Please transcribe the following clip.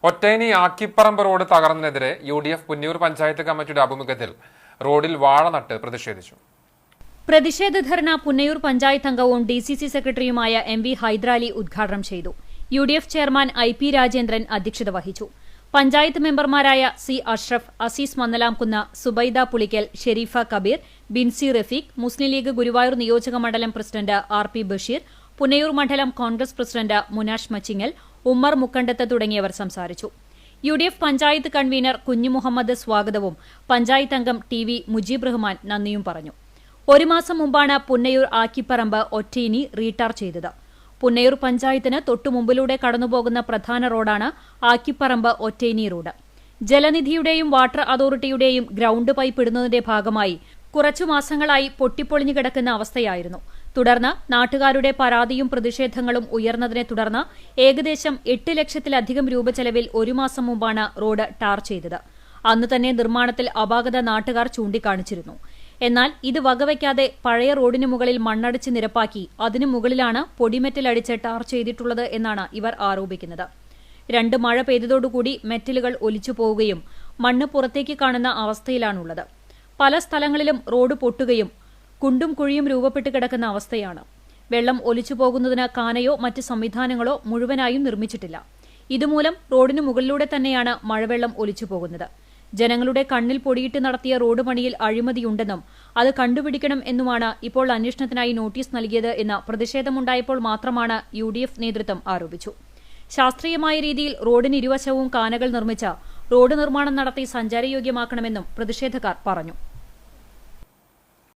ഒറ്റേനി ആക്കിപ്പറമ്പ് road തകർന്നതിനെതിരെ UDF Punnayur panchayat കമ്മിറ്റിയുടെ ആഭിമുഖ്യത്തിൽ റോഡിൽ വാഴ നട്ട് പ്രതിഷേധിച്ചു. പ്രതിഷേധ ധർണ പുന്നയൂർ പഞ്ചായത്ത് അംഗവും DCC സെക്രട്ടറിയുമായ MV ഹൈദരാലി ഉദ്ഘാടനം ചെയ്തു. UDF ചെയർമാൻ IP രാജേന്ദ്രൻ അധ്യക്ഷത വഹിച്ചു. പഞ്ചായത്ത് മെമ്പർമാരായ C അഷ്റഫ്, അസീസ് മന്നലാംകുന്ന്, സുബൈദ പുളിക്കൽ, ഷെരീഫ കബീർ, ബിൻസി റഫീഖ്, മുസ്ലിം ലീഗ് ഗുരുവായൂർ നിയോജക മണ്ഡലം പ്രസിഡന്റ് RP ബഷീർ, പുന്നയൂർ മണ്ഡലം കോൺഗ്രസ് പ്രസിഡന്റ് മുനാഷ് മച്ചിങ്ങൽ, ഉമ്മർ മുക്കണ്ടത്ത് തുടങ്ങിയവർ സംസാരിച്ചു. UDF പഞ്ചായത്ത് കൺവീനർ കുഞ്ഞുമുഹമ്മദ് സ്വാഗതവും പഞ്ചായത്ത് അംഗം TV മുജീബ് റഹ്മാൻ നന്ദിയും പറഞ്ഞു. ഒരു മാസം മുമ്പാണ് പുന്നയൂർ ആക്കിപ്പറമ്പ് ഒറ്റേനി റീടാർ ചെയ്തത്. പുന്നയൂർ പഞ്ചായത്തിന് തൊട്ടുമുമ്പിലൂടെ കടന്നുപോകുന്ന പ്രധാന റോഡാണ് ആക്കിപ്പറമ്പ് ഒറ്റേനി റോഡ്. ജലനിധിയുടെയും വാട്ടർ അതോറിറ്റിയുടെയും ഗ്രൌണ്ട് പൈപ്പ് ഇടുന്നതിന്റെ ഭാഗമായി കുറച്ചു മാസങ്ങളായി പൊട്ടിപ്പൊളിഞ്ഞു കിടക്കുന്ന അവസ്ഥയായിരുന്നു. തുടർന്ന് നാട്ടുകാരുടെ പരാതിയും പ്രതിഷേധങ്ങളും ഉയർന്നതിനെ തുടർന്ന് ഏകദേശം 8 ലക്ഷത്തിലധികം രൂപ ചെലവിൽ ഒരു മാസം മുമ്പാണ് റോഡ് ടാർ ചെയ്തത്. അന്ന് തന്നെ നിർമ്മാണത്തിൽ അപാകത നാട്ടുകാർ ചൂണ്ടിക്കാണിച്ചിരുന്നു. എന്നാൽ ഇത് വകവയ്ക്കാതെ പഴയ റോഡിനു മുകളിൽ മണ്ണടിച്ച് നിരപ്പാക്കി അതിനു മുകളിലാണ് പൊടിമെറ്റൽ അടിച്ച് ടാർ ചെയ്തിട്ടുള്ളത് എന്നാണ് ഇവർ ആരോപിക്കുന്നത്. 2 മഴ പെയ്തതോടുകൂടി മെറ്റലുകൾ ഒലിച്ചുപോവുകയും മണ്ണ് പുറത്തേക്ക് കാണുന്ന അവസ്ഥയിലാണുള്ളത്. പല സ്ഥലങ്ങളിലും റോഡ് പൊട്ടുകയും കുണ്ടും കുഴിയും രൂപപ്പെട്ട് കിടക്കുന്ന അവസ്ഥയാണ്. വെള്ളം ഒലിച്ചുപോകുന്നതിന് കാനയോ മറ്റ് സംവിധാനങ്ങളോ മുഴുവനായും നിർമ്മിച്ചിട്ടില്ല. ഇതുമൂലം റോഡിനു മുകളിലൂടെ തന്നെയാണ് മഴവെള്ളം ഒലിച്ചുപോകുന്നത്. ജനങ്ങളുടെ കണ്ണിൽ പൊടിയിട്ട് നടത്തിയ റോഡ് പണിയിൽ അഴിമതിയുണ്ടെന്നും അത് കണ്ടുപിടിക്കണം എന്നുമാണ് ഇപ്പോൾ അന്വേഷണത്തിനായി നോട്ടീസ് നൽകിയത് എന്ന് പ്രതിഷേധമുണ്ടായപ്പോൾ മാത്രമാണ് UDF നേതൃത്വം ആരോപിച്ചു. ശാസ്ത്രീയമായ രീതിയിൽ റോഡിന് ഇരുവശവും കാനകൾ നിർമ്മിച്ച റോഡ് നിർമ്മാണം നടത്തി സഞ്ചാരയോഗ്യമാക്കണമെന്നും പ്രതിഷേധക്കാർ പറഞ്ഞു.